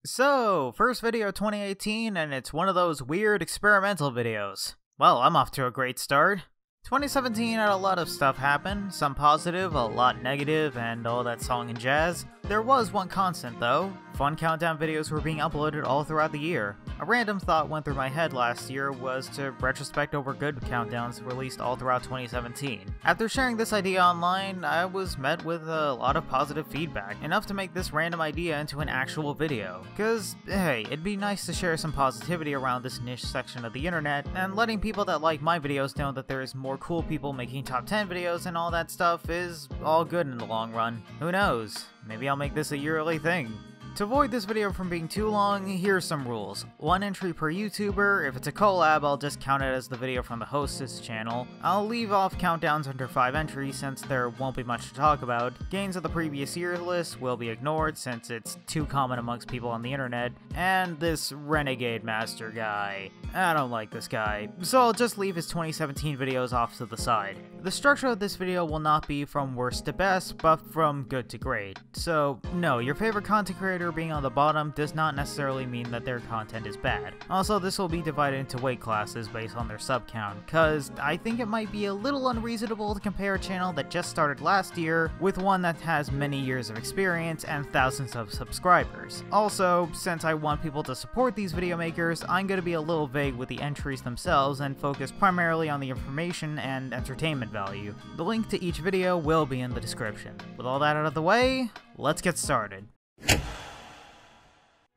So, first video 2018, and it's one of those weird experimental videos. Well, I'm off to a great start. 2017 had a lot of stuff happen, some positive, a lot negative, and all that song and jazz. There was one constant though. Fun countdown videos were being uploaded all throughout the year. A random thought went through my head last year was to retrospect over good countdowns released all throughout 2017. After sharing this idea online, I was met with a lot of positive feedback, enough to make this random idea into an actual video. Cause, hey, it'd be nice to share some positivity around this niche section of the internet, and letting people that like my videos know that there is more cool people making top 10 videos and all that stuff is all good in the long run. Who knows? Maybe I'll make this a yearly thing. To avoid this video from being too long, here's some rules. 1 entry per YouTuber. If it's a collab, I'll just count it as the video from the hostess channel. I'll leave off countdowns under 5 entries since there won't be much to talk about. Gains of the previous year list will be ignored since it's too common amongst people on the internet. And this Renegade master guy. I don't like this guy, so I'll just leave his 2017 videos off to the side. The structure of this video will not be from worst to best, but from good to great. So, no, your favorite content creator being on the bottom does not necessarily mean that their content is bad. Also, this will be divided into weight classes based on their sub count, cause I think it might be a little unreasonable to compare a channel that just started last year with one that has many years of experience and thousands of subscribers. Also, since I want people to support these video makers, I'm gonna be a little vague with the entries themselves and focus primarily on the information and entertainment value. The link to each video will be in the description. With all that out of the way, let's get started.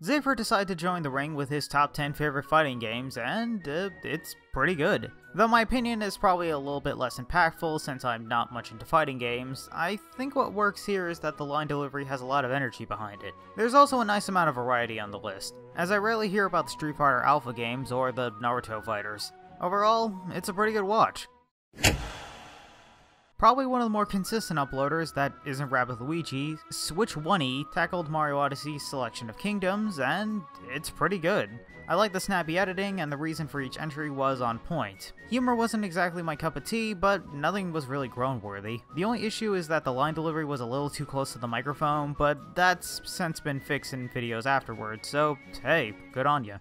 Zafer decided to join the ring with his top 10 favorite fighting games, and it's pretty good. Though my opinion is probably a little bit less impactful since I'm not much into fighting games, I think what works here is that the line delivery has a lot of energy behind it. There's also a nice amount of variety on the list, as I rarely hear about the Street Fighter Alpha games or the Naruto fighters. Overall, it's a pretty good watch. Probably one of the more consistent uploaders that isn't Rabid Luigi, Switch 1E tackled Mario Odyssey's selection of kingdoms, and it's pretty good. I like the snappy editing, and the reason for each entry was on point. Humor wasn't exactly my cup of tea, but nothing was really groan-worthy. The only issue is that the line delivery was a little too close to the microphone, but that's since been fixed in videos afterwards, so hey, good on ya.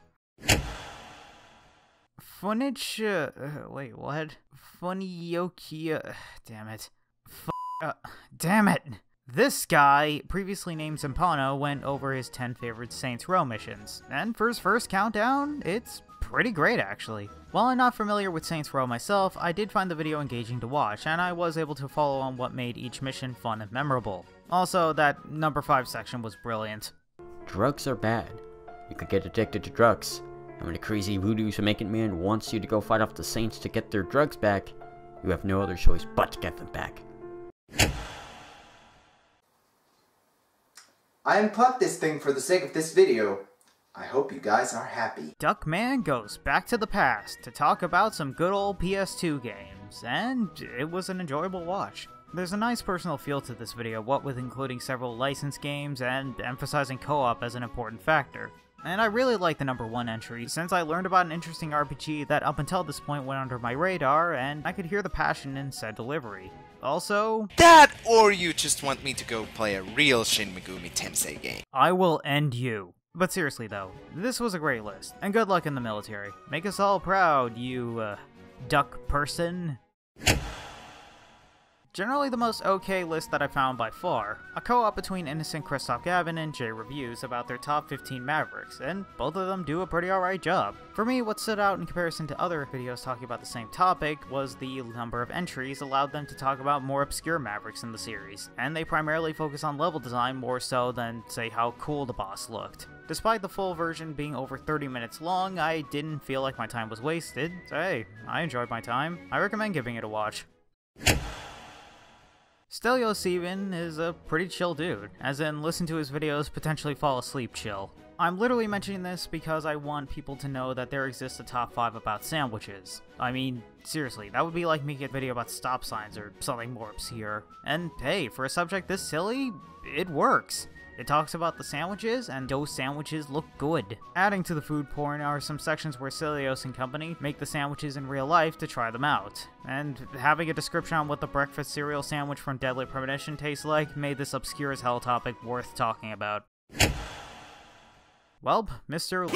Wait, what? Funyokia, damn it. Damn it! This guy, previously named Zampano, went over his 10 favorite Saints Row missions, and for his first countdown, it's pretty great actually. While I'm not familiar with Saints Row myself, I did find the video engaging to watch, and I was able to follow on what made each mission fun and memorable. Also, that number 5 section was brilliant. Drugs are bad. You could get addicted to drugs. And when the crazy voodoo Jamaican man wants you to go fight off the Saints to get their drugs back, you have no other choice but to get them back. I unplugged this thing for the sake of this video. I hope you guys are happy. Duckman goes back to the past to talk about some good old PS2 games, and it was an enjoyable watch. There's a nice personal feel to this video, what with including several licensed games and emphasizing co-op as an important factor. And I really like the number 1 entry, since I learned about an interesting RPG that up until this point went under my radar, and I could hear the passion in said delivery. Also, that, or you just want me to go play a real Shin Megumi Tensei game. I will end you. But seriously though, this was a great list, and good luck in the military. Make us all proud, you, duck person. Generally the most okay list that I found by far. A co-op between Innocent Christoph Gavin and J Reviews about their top 15 Mavericks, and both of them do a pretty alright job. For me, what stood out in comparison to other videos talking about the same topic was the number of entries allowed them to talk about more obscure Mavericks in the series, and they primarily focus on level design more so than, say, how cool the boss looked. Despite the full version being over 30 minutes long, I didn't feel like my time was wasted, so hey, I enjoyed my time. I recommend giving it a watch. Stelio Steven is a pretty chill dude, as in listen to his videos, potentially fall asleep chill. I'm literally mentioning this because I want people to know that there exists a top 5 about sandwiches. I mean, seriously, that would be like making a video about stop signs or something more obscure. And hey, for a subject this silly, it works. It talks about the sandwiches, and those sandwiches look good. Adding to the food porn are some sections where Celios and company make the sandwiches in real life to try them out. And having a description on what the breakfast cereal sandwich from Deadly Premonition tastes like made this obscure as hell topic worth talking about. Well, Mr.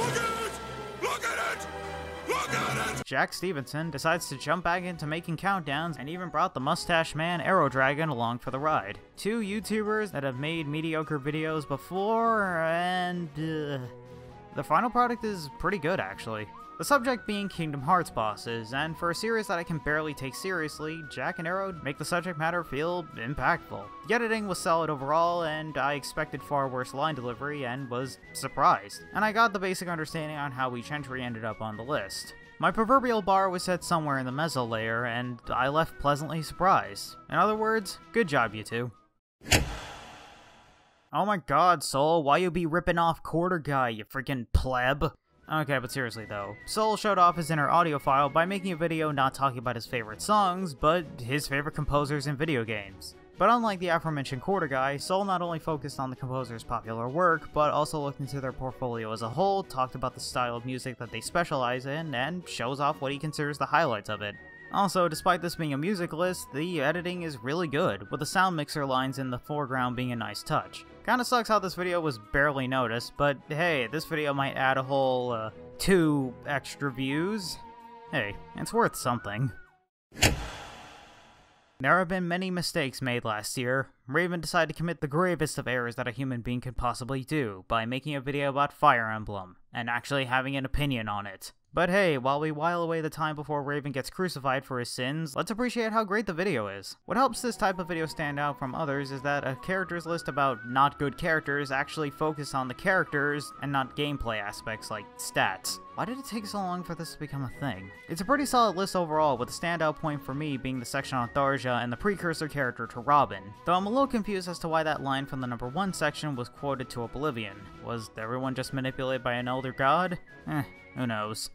Jack Stevenson decides to jump back into making countdowns and even brought the mustache man Arrow Dragon along for the ride. Two YouTubers that have made mediocre videos before, and the final product is pretty good actually. The subject being Kingdom Hearts bosses, and for a series that I can barely take seriously, Jack and Arrow make the subject matter feel impactful. The editing was solid overall, and I expected far worse line delivery and was surprised. And I got the basic understanding on how each entry ended up on the list. My proverbial bar was set somewhere in the meso layer, and I left pleasantly surprised. In other words, good job you two. Oh my god, Soul, why you be ripping off Quarter Guy, you freaking pleb? Okay, but seriously though, Soul showed off his inner audiophile by making a video not talking about his favorite songs, but his favorite composers in video games. But unlike the aforementioned Quarter Guy, Soul not only focused on the composer's popular work, but also looked into their portfolio as a whole, talked about the style of music that they specialize in, and shows off what he considers the highlights of it. Also, despite this being a music list, the editing is really good, with the sound mixer lines in the foreground being a nice touch. Kinda sucks how this video was barely noticed, but hey, this video might add a whole, 2 extra views. Hey, it's worth something. There have been many mistakes made last year. Raven decided to commit the gravest of errors that a human being could possibly do by making a video about Fire Emblem, and actually having an opinion on it. But hey, while we while away the time before Raven gets crucified for his sins, let's appreciate how great the video is. What helps this type of video stand out from others is that a characters list about not good characters actually focus on the characters and not gameplay aspects like stats. Why did it take so long for this to become a thing? It's a pretty solid list overall, with a standout point for me being the section on Tharja and the precursor character to Robin, though I'm a little confused as to why that line from the number 1 section was quoted to oblivion. Was everyone just manipulated by an elder god? Who knows.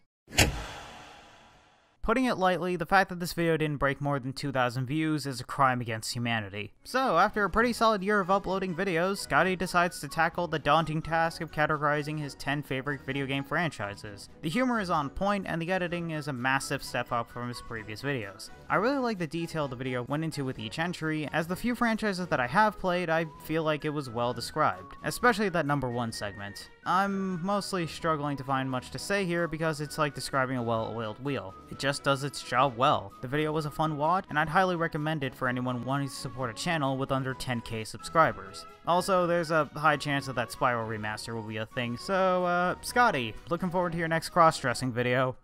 Putting it lightly, the fact that this video didn't break more than 2,000 views is a crime against humanity. So, after a pretty solid year of uploading videos, Scotty decides to tackle the daunting task of categorizing his 10 favorite video game franchises. The humor is on point, and the editing is a massive step up from his previous videos. I really like the detail the video went into with each entry, as the few franchises that I have played, I feel like it was well described, especially that number 1 segment. I'm mostly struggling to find much to say here because it's like describing a well-oiled wheel. It just does its job well. The video was a fun watch, and I'd highly recommend it for anyone wanting to support a channel with under 10k subscribers. Also, there's a high chance that Spiral remaster will be a thing, so Scotty, looking forward to your next cross-dressing video.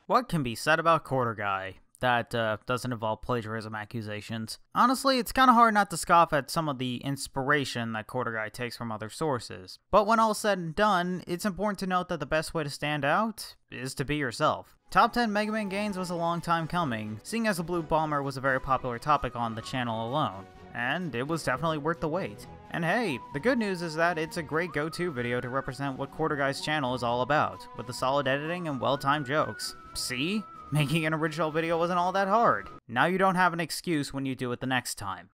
What can be said about Quarter Guy that doesn't involve plagiarism accusations? Honestly, it's kinda hard not to scoff at some of the inspiration that Quarter Guy takes from other sources. But when all's said and done, it's important to note that the best way to stand out is to be yourself. Top 10 Mega Man games was a long time coming, seeing as the Blue Bomber was a very popular topic on the channel alone, and it was definitely worth the wait. And hey, the good news is that it's a great go-to video to represent what Quarter Guy's channel is all about, with the solid editing and well-timed jokes. See? Making an original video wasn't all that hard. Now you don't have an excuse when you do it the next time.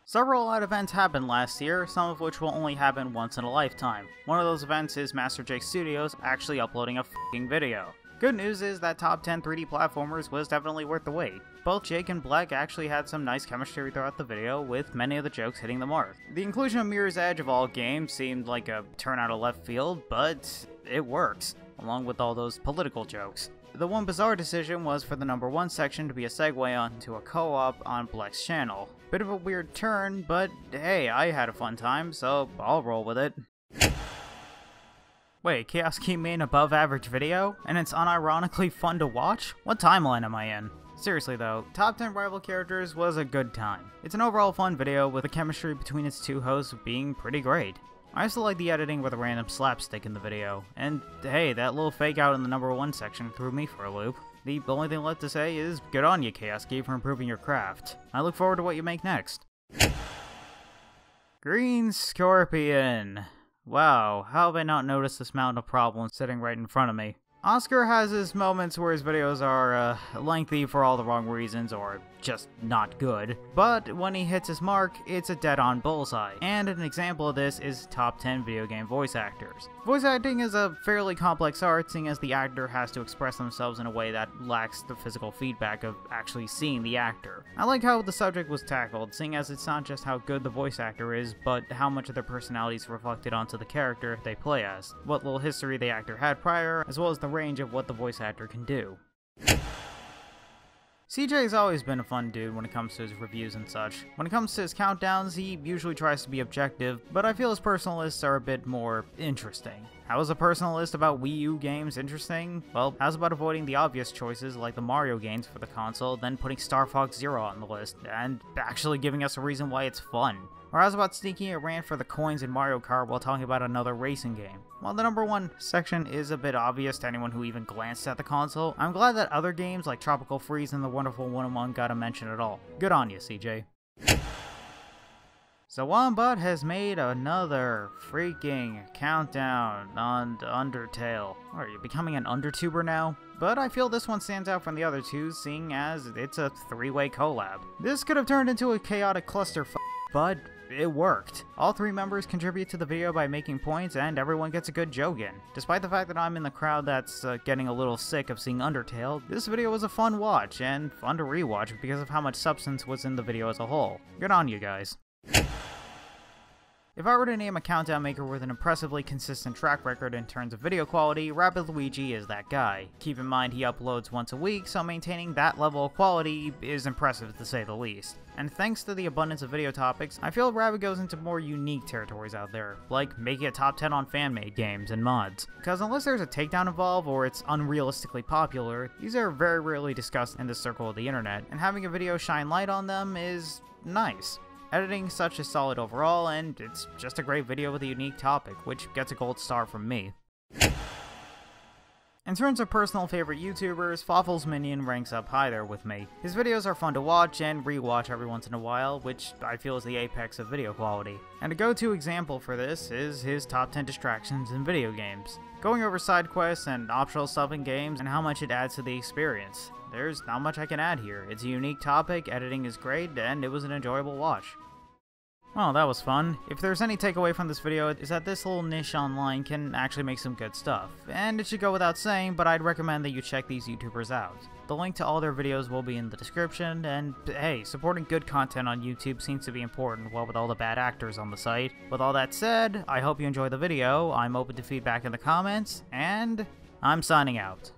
Several odd events happened last year, some of which will only happen once in a lifetime. One of those events is Master Jake Studios actually uploading a f***ing video. Good news is that top 10 3D platformers was definitely worth the wait. Both Jake and Black actually had some nice chemistry throughout the video, with many of the jokes hitting the mark. The inclusion of Mirror's Edge of all games seemed like a turn out of left field, but it works, along with all those political jokes. The one bizarre decision was for the number 1 section to be a segue onto a co-op on Black's channel. Bit of a weird turn, but hey, I had a fun time, so I'll roll with it. Wait, Chaos Key made an above average video? And it's unironically fun to watch? What timeline am I in? Seriously though, top 10 rival characters was a good time. It's an overall fun video with the chemistry between its two hosts being pretty great. I also like the editing with a random slapstick in the video, and hey, that little fake out in the number 1 section threw me for a loop. The only thing left to say is, good on you, Chaos Key, for improving your craft. I look forward to what you make next. Green Scorpion. Wow, how have I not noticed this mountain of problems sitting right in front of me? Oscar has his moments where his videos are lengthy for all the wrong reasons, or just not good. But when he hits his mark, it's a dead-on bullseye. And an example of this is top 10 video game voice actors. Voice acting is a fairly complex art, seeing as the actor has to express themselves in a way that lacks the physical feedback of actually seeing the actor. I like how the subject was tackled, seeing as it's not just how good the voice actor is, but how much of their personality is reflected onto the character they play as, what little history the actor had prior, as well as the range of what the voice actor can do. CJ's always been a fun dude when it comes to his reviews and such. When it comes to his countdowns, he usually tries to be objective, but I feel his personal lists are a bit more interesting. How is a personal list about Wii U games interesting? Well, how's about avoiding the obvious choices like the Mario games for the console, then putting Star Fox Zero on the list, and actually giving us a reason why it's fun? Or how's about sneaking a rant for the coins in Mario Kart while talking about another racing game? While the number one section is a bit obvious to anyone who even glanced at the console, I'm glad that other games like Tropical Freeze and The Wonderful 101 got a mention at all. Good on you, CJ. So Wombat has made another freaking countdown on Undertale. Are you becoming an Undertuber now? But I feel this one stands out from the other two, seeing as it's a three-way collab. This could have turned into a chaotic clusterfuck, but it worked. All three members contribute to the video by making points, and everyone gets a good joke in. Despite the fact that I'm in the crowd that's getting a little sick of seeing Undertale, this video was a fun watch, and fun to rewatch because of how much substance was in the video as a whole. Good on you guys. If I were to name a countdown maker with an impressively consistent track record in terms of video quality, Rabid Luigi is that guy. Keep in mind he uploads once a week, so maintaining that level of quality is impressive to say the least. And thanks to the abundance of video topics, I feel Rabid goes into more unique territories out there, like making a top 10 on fan-made games and mods. Because unless there's a takedown involved or it's unrealistically popular, these are very rarely discussed in the circle of the internet, and having a video shine light on them is nice. Editing such is solid overall, and it's just a great video with a unique topic, which gets a gold star from me. In terms of personal favorite YouTubers, Fawful's Minion ranks up high there with me. His videos are fun to watch and re-watch every once in a while, which I feel is the apex of video quality. And a go-to example for this is his top 10 distractions in video games, going over side quests and optional stuff in games and how much it adds to the experience. There's not much I can add here. It's a unique topic, editing is great, and it was an enjoyable watch. Well, that was fun. If there's any takeaway from this video, is that this little niche online can actually make some good stuff. And it should go without saying, but I'd recommend that you check these YouTubers out. The link to all their videos will be in the description, and hey, supporting good content on YouTube seems to be important, well, with all the bad actors on the site. With all that said, I hope you enjoyed the video, I'm open to feedback in the comments, and I'm signing out.